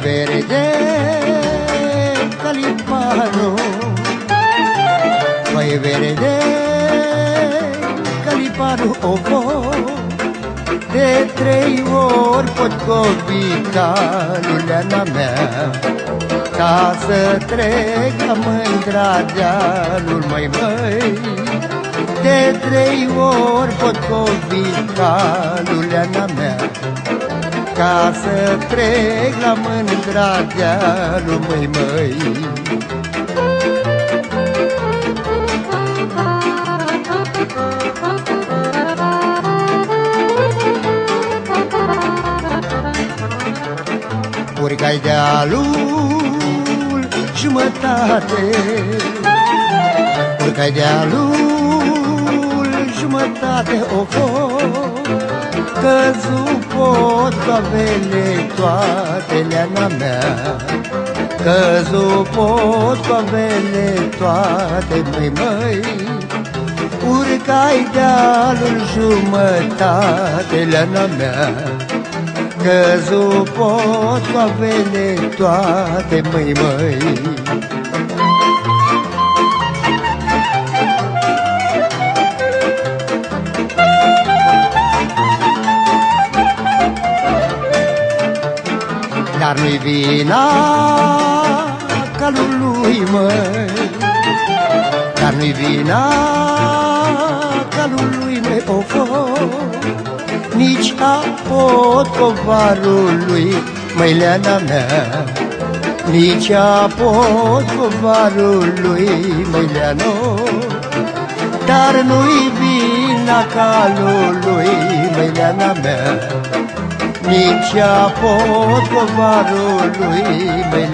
verde calipano, păi verde calipano ovo. De 3 ori potcovita luleana mea, ca să trec la mândra dealul măi. De 3 ori potcovita luleana mea, ca să trec la mândra dealul măi. Urcai dealul jumătate, urcai dealul jumătate, căzu potcoavele toate, leana mea, căzu potcoavele toate, măi. Urcai dealul jumătate, leana mea, căzu potcoavele toate, măi. Dar nu-i vina calului, măi, dar nu-i vina calului, măi, nici a potcovarului, măi, leana mea, nici a potcovarului, măi, leano. Dar nu-i vina calului, măi, leana mea, nici a potcovarului, măi, leano.